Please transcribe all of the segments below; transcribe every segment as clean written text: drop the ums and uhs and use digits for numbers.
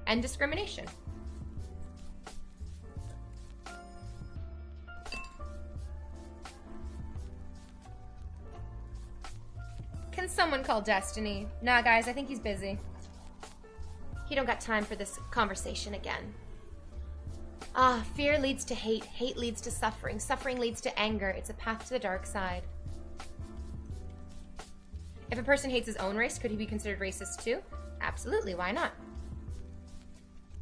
and discrimination. Can someone call Destiny? Nah, guys, I think he's busy. He don't got time for this conversation again. Ah, fear leads to hate. Hate leads to suffering. Suffering leads to anger. It's a path to the dark side. If a person hates his own race, could he be considered racist too? Absolutely, why not?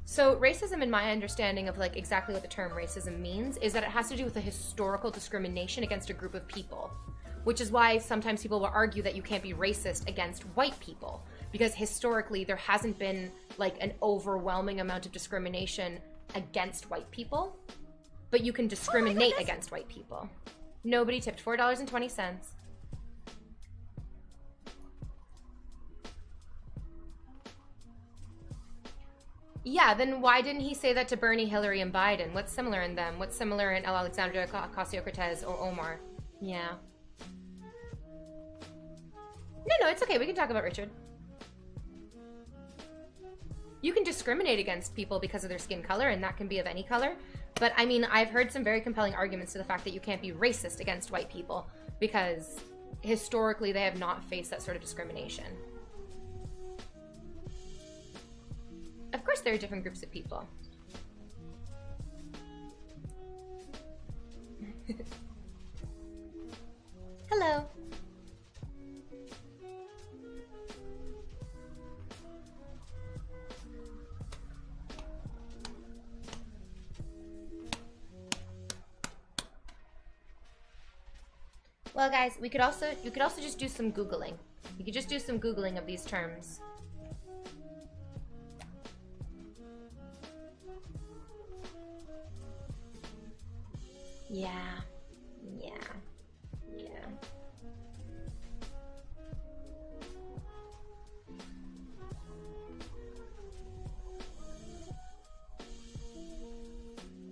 So racism, in my understanding of like exactly what the term racism means, is that it has to do with a historical discrimination against a group of people. Which is why sometimes people will argue that you can't be racist against white people. Because historically there hasn't been like an overwhelming amount of discrimination against white people. But you can discriminate against white people. Nobody tipped $4.20. Yeah, then why didn't he say that to Bernie, Hillary, and Biden? What's similar in them? What's similar in Alexandria Ocasio-Cortez or Omar? Yeah. No, it's okay. We can talk about Richard. You can discriminate against people because of their skin color, and that can be of any color. But, I mean, I've heard some very compelling arguments to the fact that you can't be racist against white people because historically they have not faced that sort of discrimination. Of course there are different groups of people. Hello. Well, guys, you could also just do some Googling. You could just do some Googling of these terms. Yeah.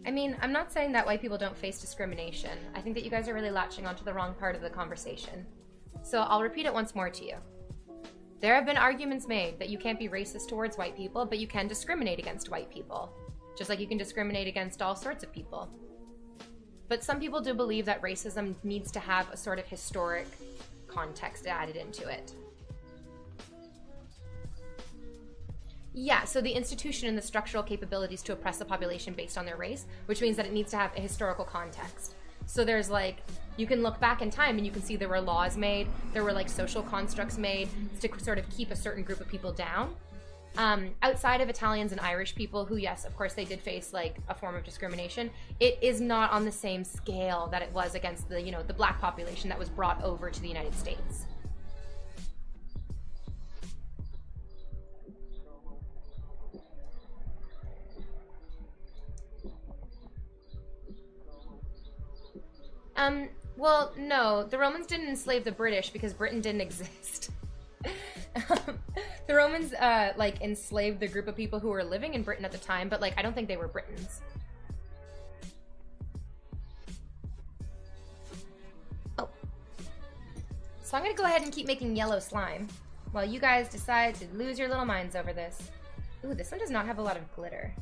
I mean, I'm not saying that white people don't face discrimination. I think that you guys are really latching onto the wrong part of the conversation. So I'll repeat it once more to you. There have been arguments made that you can't be racist towards white people, but you can discriminate against white people. Just like you can discriminate against all sorts of people. But some people do believe that racism needs to have a sort of historic context added into it. Yeah, so the institution and the structural capabilities to oppress the population based on their race, which means that it needs to have a historical context. So there's like, you can look back in time and you can see there were laws made, there were like social constructs made to sort of keep a certain group of people down. Outside of Italians and Irish people, who, yes, of course, they did face like a form of discrimination, it is not on the same scale that it was against the, the black population that was brought over to the United States. Well, no, the Romans didn't enslave the British because Britain didn't exist. The Romans, like, enslaved the group of people who were living in Britain at the time, but, like, I don't think they were Britons. Oh. So I'm gonna go ahead and keep making yellow slime while you guys decide to lose your little minds over this. Ooh, this one does not have a lot of glitter.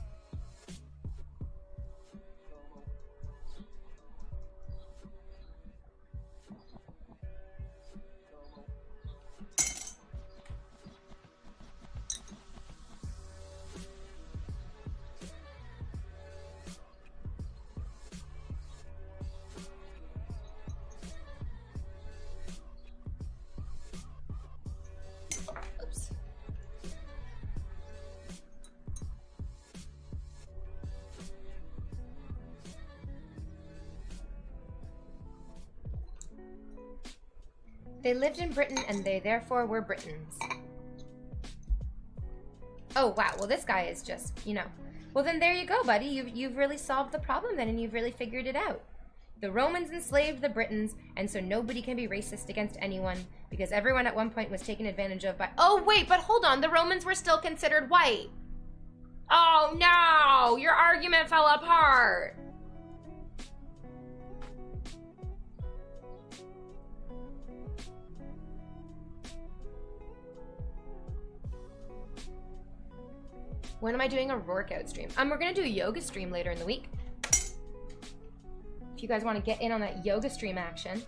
They lived in Britain, and they therefore were Britons. Oh, wow. Well, this guy is just, Well, then there you go, buddy. You've really solved the problem then, and you've really figured it out. The Romans enslaved the Britons, and so nobody can be racist against anyone, because everyone at one point was taken advantage of by... Oh, wait, but hold on. The Romans were still considered white. Oh, no! Your argument fell apart. When am I doing a workout stream? We're gonna do a yoga stream later in the week. If you guys want to get in on that yoga stream action.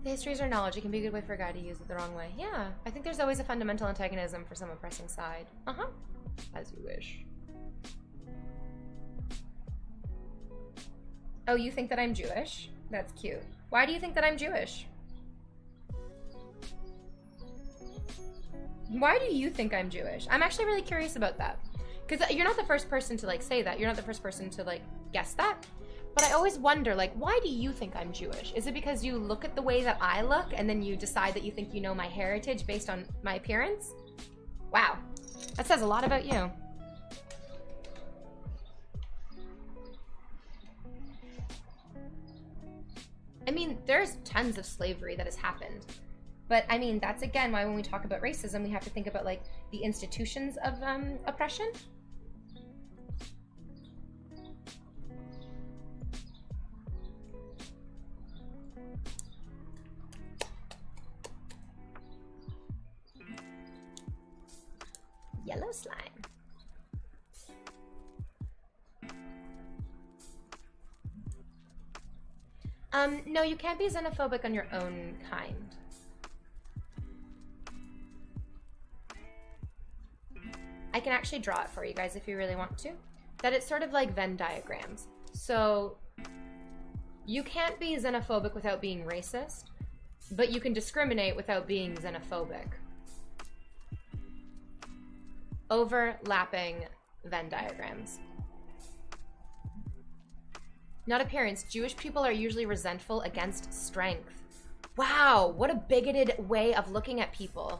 The histories are knowledge. It can be a good way for a guy to use it the wrong way. Yeah, I think there's always a fundamental antagonism for some oppressing side. Uh-huh. As you wish. Oh, you think that I'm Jewish? That's cute. Why do you think that I'm Jewish? Why do you think I'm Jewish? I'm actually really curious about that. Because you're not the first person to, like, say that. You're not the first person to, like, guess that. But I always wonder, like, why do you think I'm Jewish? Is it because you look at the way that I look and then you decide that you think you know my heritage based on my appearance? Wow. That says a lot about you. I mean, there's tons of slavery that has happened. But, I mean, that's, again, why when we talk about racism, we have to think about, like, the institutions of oppression. Yellow slime. No, you can't be xenophobic on your own kind. I can actually draw it for you guys if you really want to. That it's sort of like Venn diagrams. So you can't be xenophobic without being racist, but you can discriminate without being xenophobic. Overlapping Venn diagrams. Not appearance. Jewish people are usually resentful against strength. Wow, what a bigoted way of looking at people.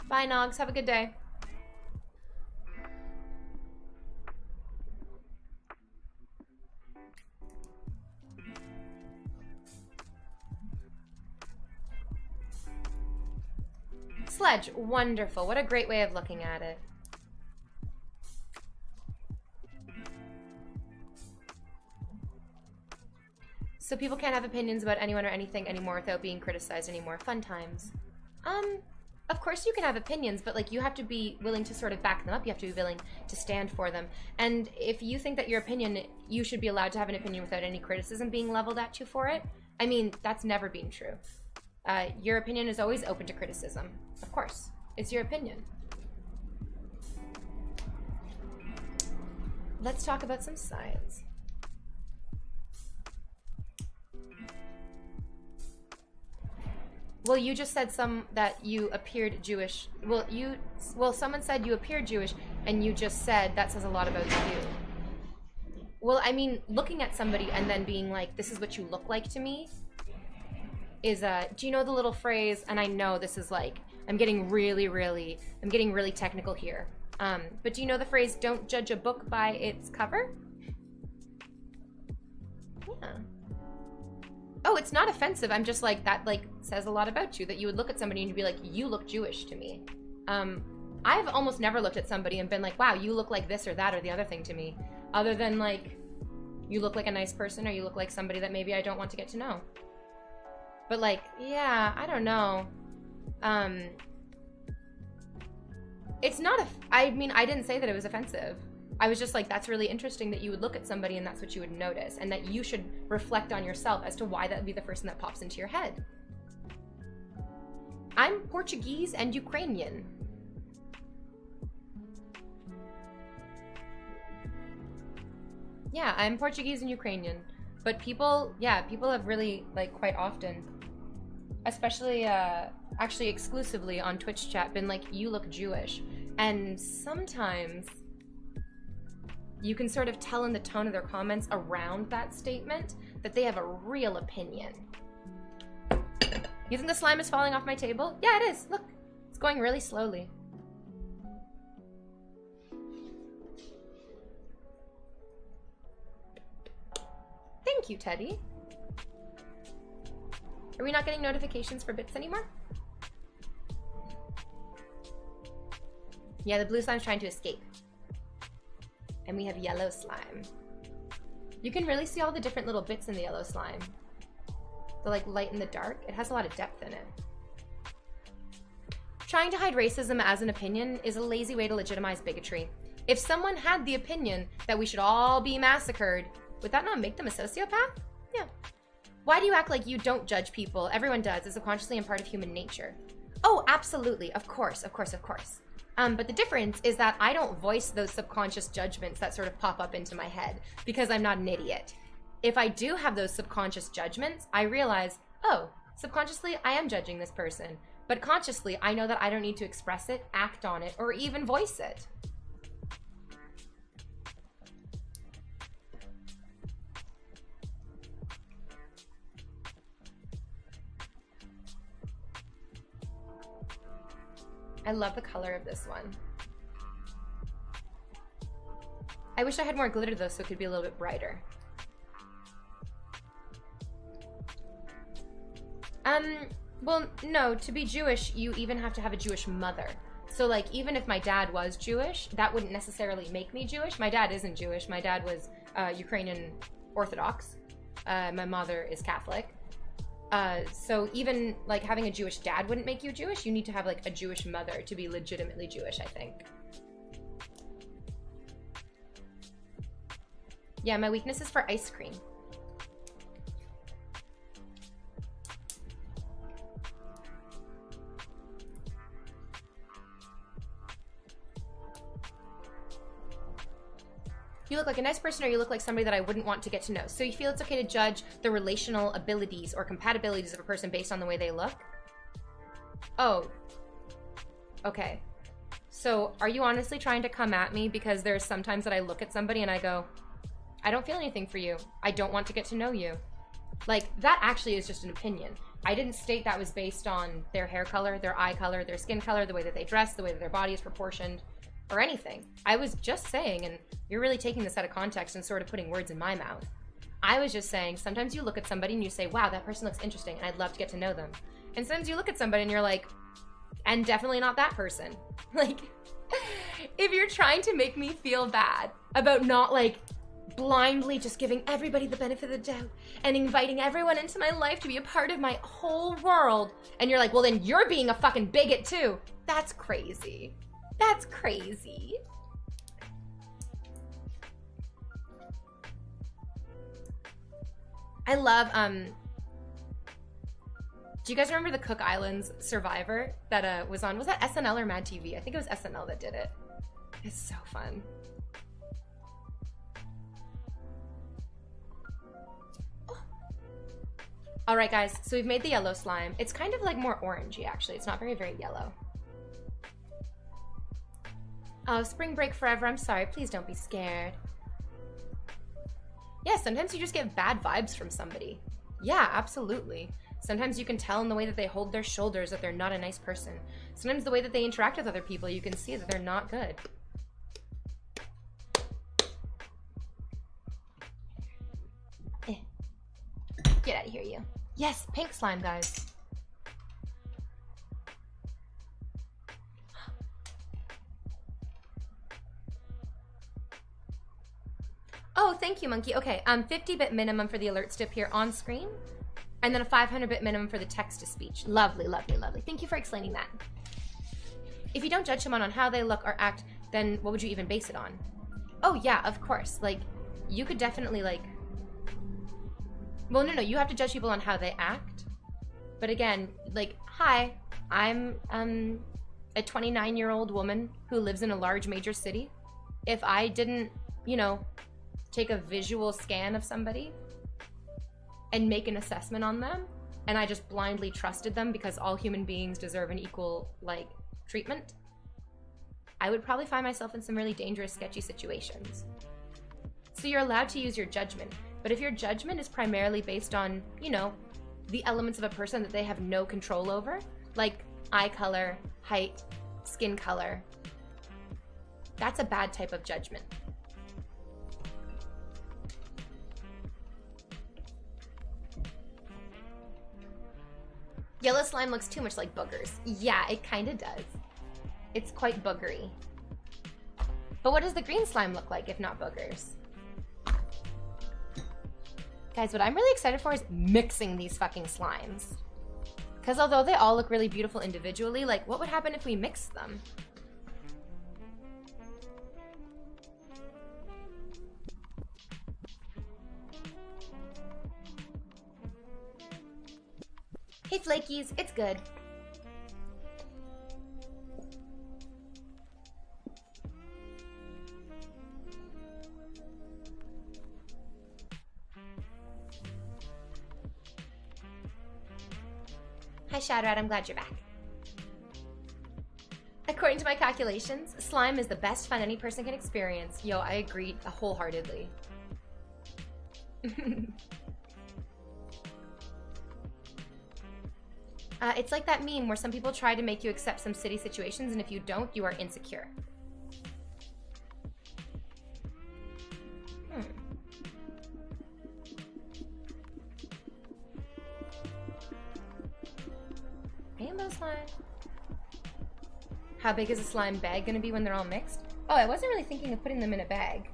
Bye, Nogs. Have a good day. Sledge. Wonderful. What a great way of looking at it. So people can't have opinions about anyone or anything anymore without being criticized anymore. Fun times. Of course you can have opinions, but like you have to be willing to sort of back them up. You have to be willing to stand for them. And if you think that your opinion, you should be allowed to have an opinion without any criticism being leveled at you for it, I mean, that's never been true. Your opinion is always open to criticism. Of course. It's your opinion. Let's talk about some science. Well, you just said that you appeared Jewish. Well, someone said you appeared Jewish, and you just said that says a lot about you. Well, I mean, looking at somebody and then being like, this is what you look like to me, is, do you know the little phrase, and I know this is like, I'm getting really technical here, but do you know the phrase, don't judge a book by its cover? Yeah. Oh, it's not offensive. I'm just like, that like says a lot about you, that you would look at somebody and you'd be like, you look Jewish to me. I've almost never looked at somebody and been like, wow, you look like this or that or the other thing to me. Other than like, you look like a nice person or you look like somebody that maybe I don't want to get to know. But like, yeah, I don't know. It's not, I mean, I didn't say that it was offensive. I was just like, that's really interesting that you would look at somebody and that's what you would notice, and that you should reflect on yourself as to why that would be the first thing that pops into your head. I'm Portuguese and Ukrainian. Yeah, I'm Portuguese and Ukrainian. But people, yeah, people have really, like, quite often, especially, actually exclusively on Twitch chat, been like, you look Jewish. And sometimes you can sort of tell in the tone of their comments around that statement that they have a real opinion. You think the slime is falling off my table? Yeah, it is. Look, it's going really slowly. Thank you, Teddy. Are we not getting notifications for bits anymore? Yeah, the blue slime's trying to escape. And we have yellow slime. You can really see all the different little bits in the yellow slime. The like light and the dark. It has a lot of depth in it. Trying to hide racism as an opinion is a lazy way to legitimize bigotry. If someone had the opinion that we should all be massacred, would that not make them a sociopath? Yeah. Why do you act like you don't judge people? Everyone does. It's subconsciously and part of human nature. Oh, absolutely. Of course, of course, of course. But the difference is that I don't voice those subconscious judgments that sort of pop up into my head because I'm not an idiot. If I do have those subconscious judgments, I realize, oh, subconsciously I am judging this person. But consciously, I know that I don't need to express it, act on it, or even voice it. I love the color of this one. I wish I had more glitter though so it could be a little bit brighter. Well, no, to be Jewish, you even have to have a Jewish mother. So like, even if my dad was Jewish, that wouldn't necessarily make me Jewish. My dad isn't Jewish. My dad was Ukrainian Orthodox. My mother is Catholic. So even like having a Jewish dad wouldn't make you Jewish. You need to have like a Jewish mother to be legitimately Jewish, I think. Yeah, my weakness is for ice cream. You look like a nice person, or you look like somebody that I wouldn't want to get to know. So you feel it's okay to judge the relational abilities or compatibilities of a person based on the way they look? Oh. Okay. So are you honestly trying to come at me because there's sometimes that I look at somebody and I go, I don't feel anything for you. I don't want to get to know you. Like, that actually is just an opinion. I didn't state that was based on their hair color, their eye color, their skin color, the way that they dress, the way that their body is proportioned, or anything. I was just saying, and you're really taking this out of context and sort of putting words in my mouth. I was just saying, sometimes you look at somebody and you say, wow, that person looks interesting and I'd love to get to know them. And sometimes you look at somebody and you're like, and definitely not that person. Like, if you're trying to make me feel bad about not like blindly just giving everybody the benefit of the doubt and inviting everyone into my life to be a part of my whole world, and you're like, well then you're being a fucking bigot too. That's crazy. That's crazy. I love, do you guys remember the Cook Islands Survivor that was on, was that SNL or Mad TV? I think it was SNL that did it. It's so fun. Oh. All right, guys, so we've made the yellow slime. It's kind of like more orangey, actually. It's not very, very yellow. Oh, spring break forever. I'm sorry. Please don't be scared. Yeah, sometimes you just get bad vibes from somebody. Yeah, absolutely. Sometimes you can tell in the way that they hold their shoulders that they're not a nice person. Sometimes the way that they interact with other people, you can see that they're not good. Get out of here, you. Yes, pink slime, guys. Oh, thank you, Monkey. Okay, 50-bit minimum for the alerts to appear on screen, and then a 500-bit minimum for the text-to-speech. Lovely, lovely, lovely. Thank you for explaining that. If you don't judge someone on how they look or act, then what would you even base it on? Oh, yeah, of course. Like, you could definitely, like... Well, no, you have to judge people on how they act. But again, like, hi, I'm a 29-year-old woman who lives in a large major city. If I didn't, you know, take a visual scan of somebody and make an assessment on them, and I just blindly trusted them because all human beings deserve an equal, like, treatment, I would probably find myself in some really dangerous, sketchy situations. So you're allowed to use your judgment, but if your judgment is primarily based on, you know, the elements of a person that they have no control over, like eye color, height, skin color, that's a bad type of judgment. Yellow slime looks too much like boogers. Yeah, it kind of does. It's quite boogery. But what does the green slime look like if not boogers? Guys, what I'm really excited for is mixing these fucking slimes. Because although they all look really beautiful individually, like, what would happen if we mixed them? Hey, Flakies, it's good. Hi, Shadowrat, I'm glad you're back. According to my calculations, slime is the best fun any person can experience. Yo, I agree wholeheartedly. It's like that meme where some people try to make you accept some city situations, and if you don't, you are insecure. Rainbow slime. How big is a slime bag gonna be when they're all mixed? Oh, I wasn't really thinking of putting them in a bag.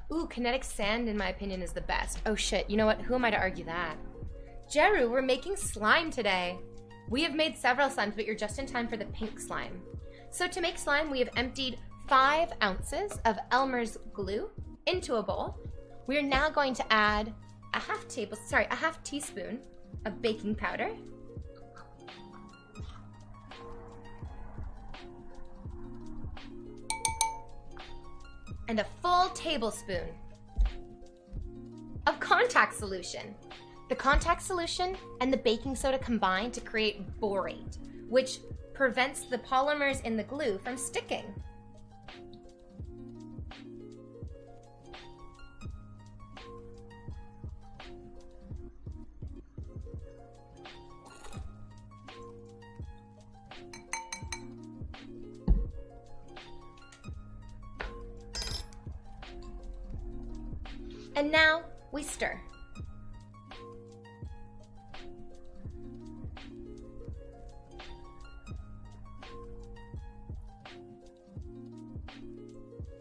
Ooh, kinetic sand, in my opinion, is the best. Oh shit, you know what? Who am I to argue that? Jeru, we're making slime today. We have made several slimes, but you're just in time for the pink slime. So to make slime, we have emptied 5 ounces of Elmer's glue into a bowl. We are now going to add a half teaspoon of baking powder. And a full tablespoon of contact solution. The contact solution and the baking soda combine to create borate, which prevents the polymers in the glue from sticking. And now we stir.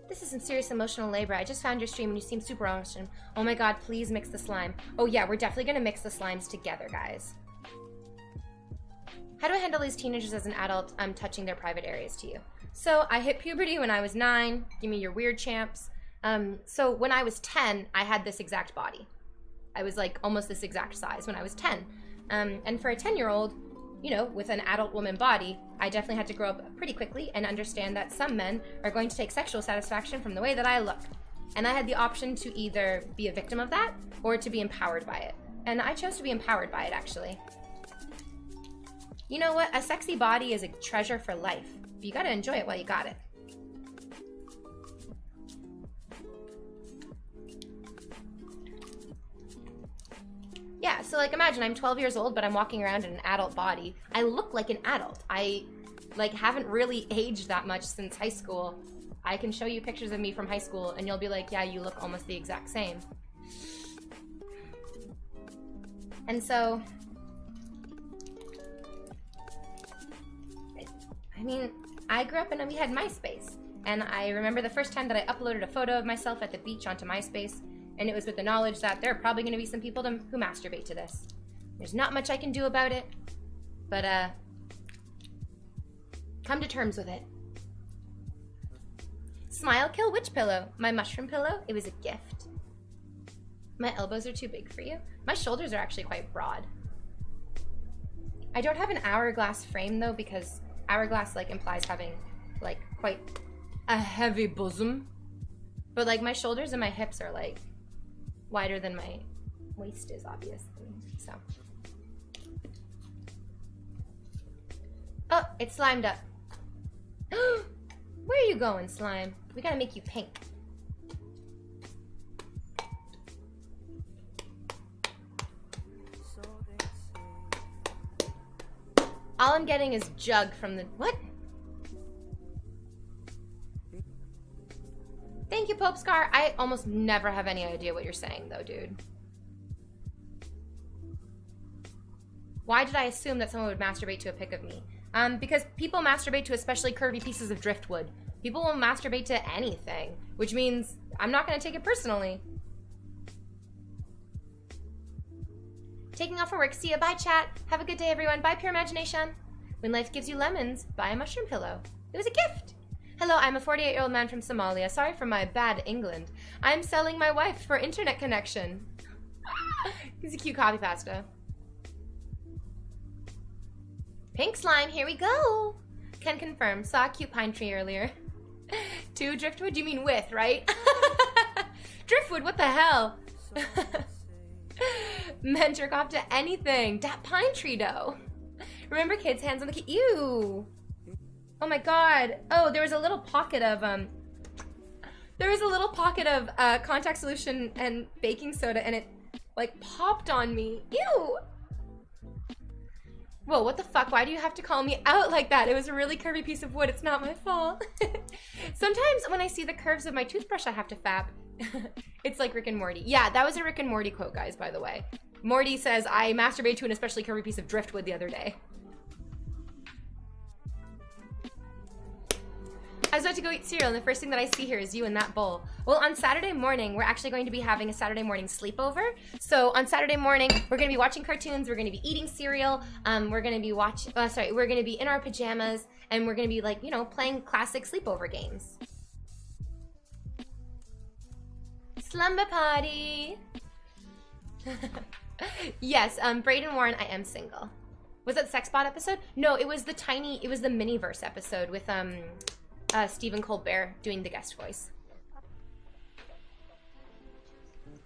This is some serious emotional labor. I just found your stream and you seem super awesome. Oh my god, please mix the slime. Oh yeah, we're definitely gonna mix the slimes together, guys. How do I handle these teenagers as an adult? I'm touching their private areas to you. So I hit puberty when I was 9. Give me your weird champs. So when I was 10, I had this exact body. I was like almost this exact size when I was 10. And for a 10-year-old, you know, with an adult woman body, I definitely had to grow up pretty quickly and understand that some men are going to take sexual satisfaction from the way that I look. And I had the option to either be a victim of that or to be empowered by it. And I chose to be empowered by it, actually. You know what? A sexy body is a treasure for life. You gotta enjoy it while you got it. Yeah, so like imagine I'm 12 years old, but I'm walking around in an adult body. I look like an adult. I like haven't really aged that much since high school. I can show you pictures of me from high school and you'll be like, yeah, you look almost the exact same. And so, I mean, I grew up and we had MySpace. And I remember the first time that I uploaded a photo of myself at the beach onto MySpace. And it was with the knowledge that there are probably going to be some people who masturbate to this. There's not much I can do about it, but come to terms with it. Smile kill witch pillow. My mushroom pillow, it was a gift. My elbows are too big for you. My shoulders are actually quite broad. I don't have an hourglass frame though, because hourglass like implies having like quite a heavy bosom. But like my shoulders and my hips are like wider than my waist is, obviously, so. Oh, it's slimed up. Where are you going, slime? We gotta make you pink. All I'm getting is jug from the, what? Thank you, Pope Scar. I almost never have any idea what you're saying, though, dude. Why did I assume that someone would masturbate to a pic of me? Because people masturbate to especially curvy pieces of driftwood. People will masturbate to anything, which means I'm not gonna take it personally. Taking off for work. See ya. Bye, chat. Have a good day, everyone. Bye, pure imagination. When life gives you lemons, buy a mushroom pillow. It was a gift. Hello, I'm a 48-year-old man from Somalia. Sorry for my bad England. I'm selling my wife for internet connection. He's a cute coffee pasta. Pink slime, here we go. Can confirm. Saw a cute pine tree earlier. 2 driftwood, you mean with, right? Driftwood, what the hell? Men jerk off to anything. Dat pine tree, though. Remember kids' hands on the key? Ew. Oh my god. Oh, there was a little pocket of, contact solution and baking soda, and it, like, popped on me. Ew. Whoa, what the fuck? Why do you have to call me out like that? It was a really curvy piece of wood. It's not my fault. Sometimes when I see the curves of my toothbrush, I have to fap. It's like Rick and Morty. Yeah, that was a Rick and Morty quote, guys, by the way. Morty says, I masturbated to an especially curvy piece of driftwood the other day. I was about to go eat cereal, and the first thing that I see here is you in that bowl. Well, on Saturday morning, we're actually going to be having a Saturday morning sleepover. So on Saturday morning, we're going to be watching cartoons, we're going to be eating cereal, we're going to be we're going to be in our pajamas, and we're going to be, like, you know, playing classic sleepover games. Slumber party. Yes, Braden Warren, I am single. Was that the Sexbot episode? No, it was the Miniverse episode with, Stephen Colbert doing the guest voice.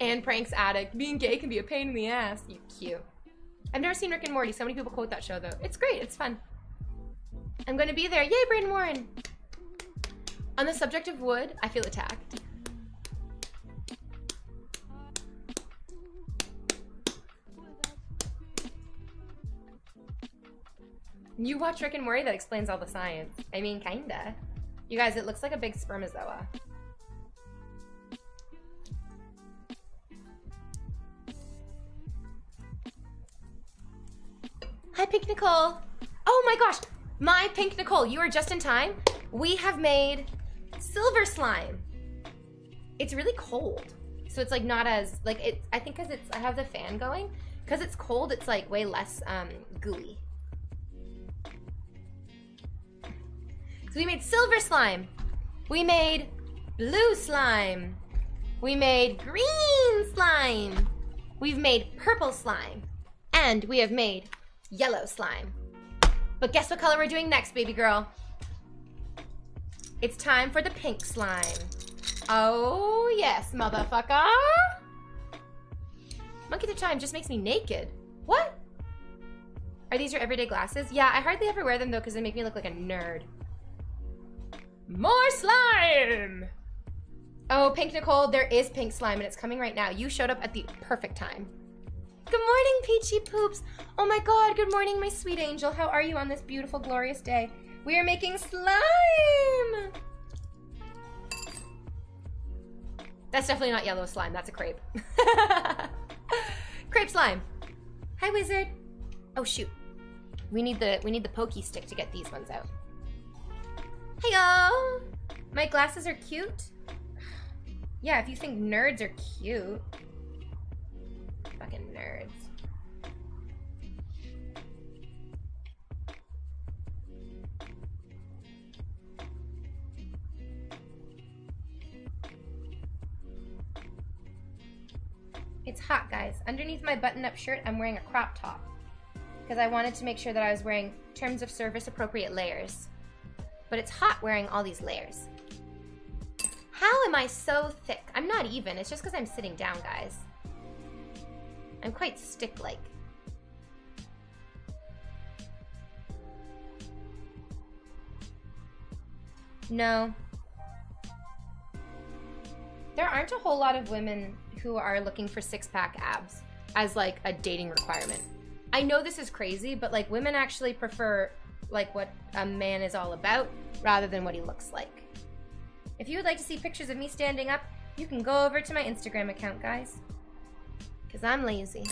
And Pranks Addict. Being gay can be a pain in the ass. You cute. I've never seen Rick and Morty. So many people quote that show, though. It's great. It's fun. I'm going to be there. Yay, Braden Warren. On the subject of wood, I feel attacked. You watch Rick and Morty? That explains all the science. I mean, kinda. You guys, it looks like a big spermazoa. Hi, Pink Nicole. Oh my gosh, my Pink Nicole, you are just in time. We have made silver slime. It's really cold. So it's like not as, like, it. I think because I have the fan going. Because it's cold, it's like way less gooey. So we made silver slime. We made blue slime. We made green slime. We've made purple slime. And we have made yellow slime. But guess what color we're doing next, baby girl? It's time for the pink slime. Oh, yes, motherfucker. Monkey the Chime just makes me naked. What? Are these your everyday glasses? Yeah, I hardly ever wear them, though, because they make me look like a nerd. More slime! Oh, Pink Nicole, there is pink slime, and it's coming right now. You showed up at the perfect time. Good morning, Peachy Poops. Oh my god, good morning, my sweet angel. How are you on this beautiful, glorious day? We are making slime! That's definitely not yellow slime. That's a crepe. Crepe slime. Hi, wizard. Oh, shoot. We need the pokey stick to get these ones out. Heyo! My glasses are cute? Yeah, if you think nerds are cute. Fucking nerds. It's hot, guys. Underneath my button-up shirt, I'm wearing a crop top. Because I wanted to make sure that I was wearing terms of service appropriate layers. But it's hot wearing all these layers. How am I so thick? I'm not even. It's just because I'm sitting down, guys. I'm quite stick-like. No. There aren't a whole lot of women who are looking for six-pack abs as, like, a dating requirement. I know this is crazy, but, like, women actually prefer, like, what a man is all about rather than what he looks like. If you would like to see pictures of me standing up, you can go over to my Instagram account, guys. Because I'm lazy.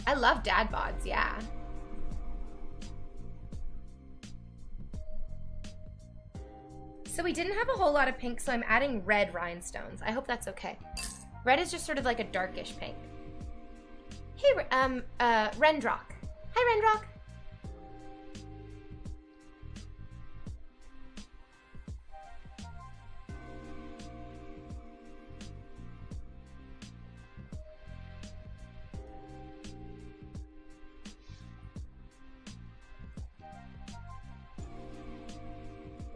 I love dad bods, yeah. So we didn't have a whole lot of pink, so I'm adding red rhinestones. I hope that's okay. Red is just sort of like a darkish pink. Hey, Rendrock. Hi, Rendrock.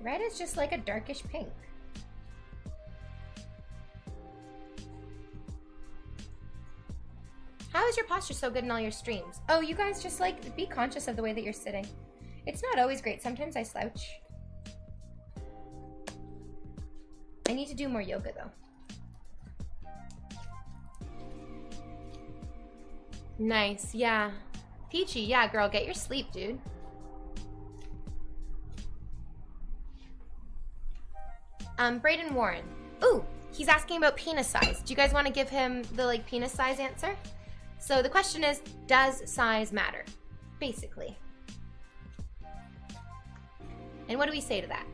Red is just like a darkish pink. How is your posture so good in all your streams? Oh, you guys just like be conscious of the way that you're sitting. It's not always great. Sometimes I slouch. I need to do more yoga though. Nice, yeah. Peachy, yeah, girl, get your sleep, dude. Braden Warren. Ooh, he's asking about penis size. Do you guys want to give him the like penis size answer? So the question is, does size matter? Basically. And what do we say to that?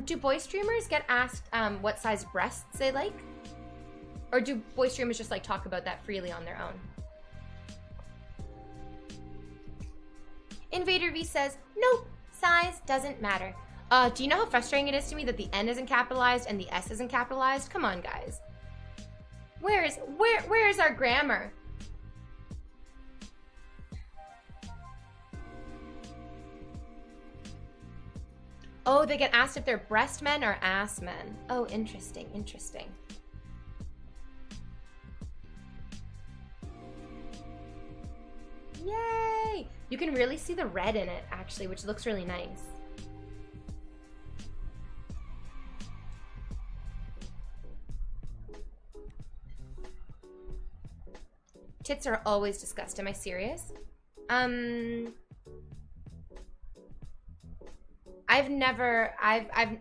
Do boy streamers get asked what size breasts they like? Or do boy streamers just like talk about that freely on their own? Invader V says, nope, size doesn't matter. Do you know how frustrating it is to me that the N isn't capitalized and the S isn't capitalized? Come on, guys. Where is our grammar? Oh, they get asked if they're breast men or ass men. Oh, interesting, interesting. Yay! You can really see the red in it, actually, which looks really nice. Tits are always discussed. Am I serious? I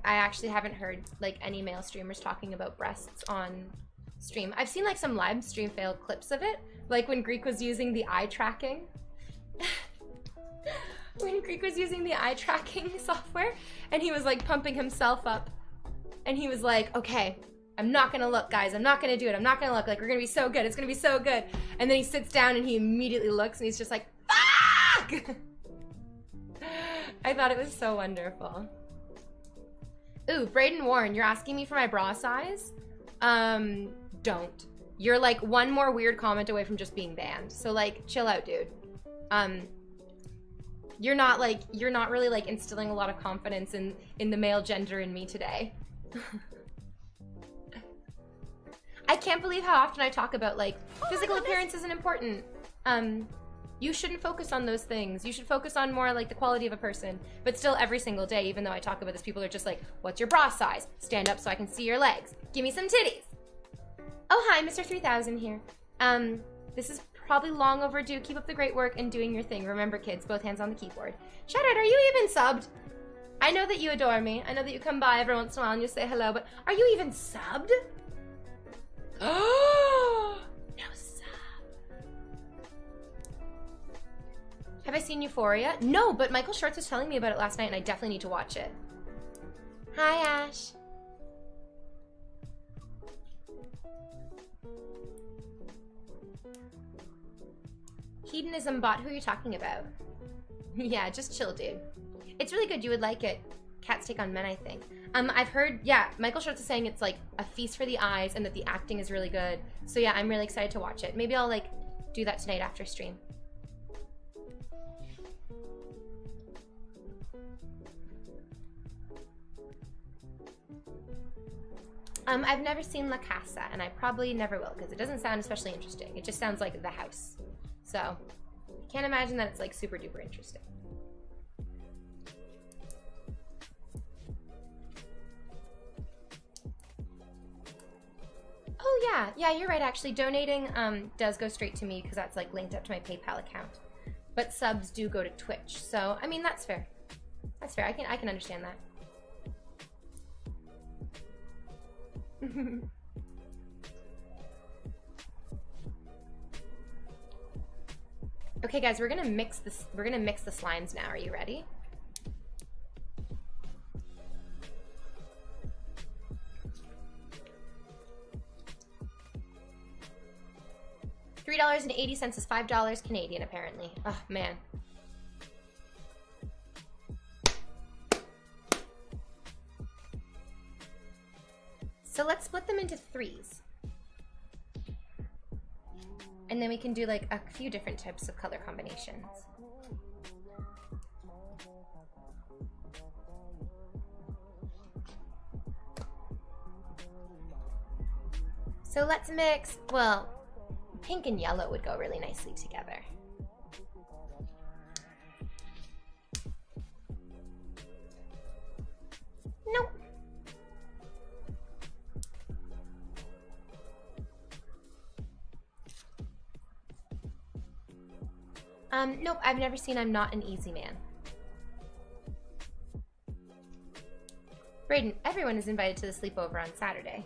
actually haven't heard like any male streamers talking about breasts on stream. I've seen like some live stream fail clips of it, like when Greek was using the eye tracking. When Greek was using the eye tracking software and he was like pumping himself up and he was like, okay, I'm not gonna look, guys. I'm not gonna do it. I'm not gonna look. Like, we're gonna be so good. It's gonna be so good. And then he sits down and he immediately looks and he's just like, fuck! I thought it was so wonderful. Ooh, Braden Warren, you're asking me for my bra size? Don't. You're like one more weird comment away from just being banned. So like, chill out, dude. You're not really like instilling a lot of confidence in the male gender in me today. I can't believe how often I talk about like physical appearance isn't important. You shouldn't focus on those things. You should focus on more like the quality of a person. But still every single day, even though I talk about this, people are just like, what's your bra size? Stand up so I can see your legs. Give me some titties. Oh, hi, Mr. 3000 here. This is probably long overdue. Keep up the great work and doing your thing. Remember, kids, both hands on the keyboard. Shout out, are you even subbed? I know that you adore me. I know that you come by every once in a while and you say hello, but are you even subbed? Oh, no sub. Have I seen Euphoria? No, but Michael Shorts was telling me about it last night and I definitely need to watch it. Hi, Ash. Hedonism bot, who are you talking about? Yeah, just chill, dude. It's really good. You would like it. Cats Take on Men, I think. I've heard, yeah, Michael Schwartz is saying it's like a feast for the eyes and that the acting is really good. So yeah, I'm really excited to watch it. Maybe I'll like do that tonight after stream. I've never seen La Casa and I probably never will because it doesn't sound especially interesting. It just sounds like The House. So I can't imagine that it's like super duper interesting. Oh yeah, you're right actually. Donating does go straight to me because that's like linked up to my PayPal account. But subs do go to Twitch. So, I mean, that's fair. That's fair. I can understand that. Okay, guys, we're gonna mix this. We're gonna mix the slimes now. Are you ready? $3.80 is $5 Canadian, apparently. Oh man. So let's split them into threes. And then we can do like a few different types of color combinations. So let's mix, well, pink and yellow would go really nicely together. Nope. Nope, I've never seen I'm Not an Easy Man. Brayden, everyone is invited to the sleepover on Saturday.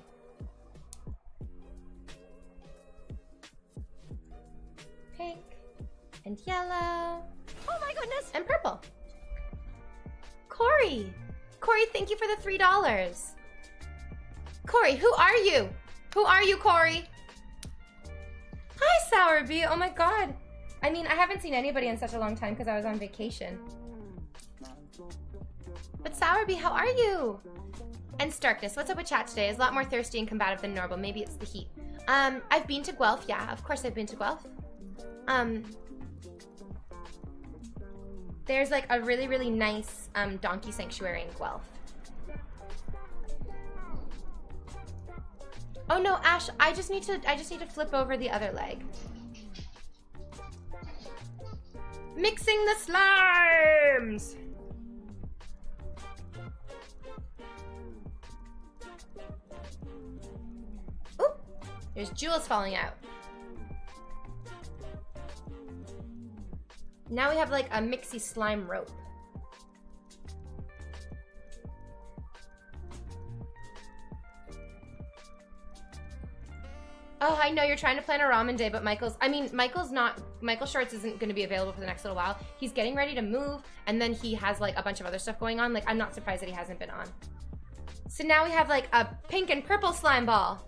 Pink and yellow. Oh my goodness! And purple. Corey! Corey, thank you for the $3. Corey, who are you? Who are you, Corey? Hi, Sourby. Oh my god. I mean, I haven't seen anybody in such a long time because I was on vacation. But Sourby, how are you? And Starkness, what's up with chat today? It's a lot more thirsty and combative than normal. Maybe it's the heat. I've been to Guelph. Yeah, of course I've been to Guelph. There's like a really, really nice donkey sanctuary in Guelph. Oh no, Ash, I just need to flip over the other leg. Mixing the slimes! Oop! There's jewels falling out. Now we have like a mixy slime rope. Oh, I know you're trying to plan a ramen day, but Michael Shorts isn't going to be available for the next little while. He's getting ready to move, and then he has like a bunch of other stuff going on. Like, I'm not surprised that he hasn't been on. So now we have like a pink and purple slime ball.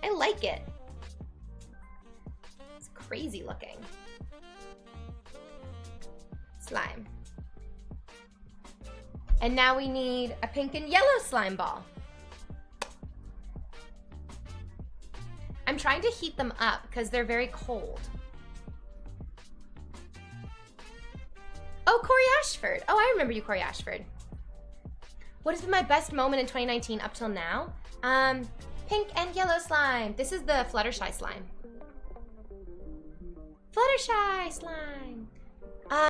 I like it. It's crazy looking. Slime. And now we need a pink and yellow slime ball. I'm trying to heat them up because they're very cold. Oh, Corey Ashford. Oh, I remember you, Corey Ashford. What has been my best moment in 2019 up till now? Pink and yellow slime. This is the Fluttershy slime. Fluttershy slime.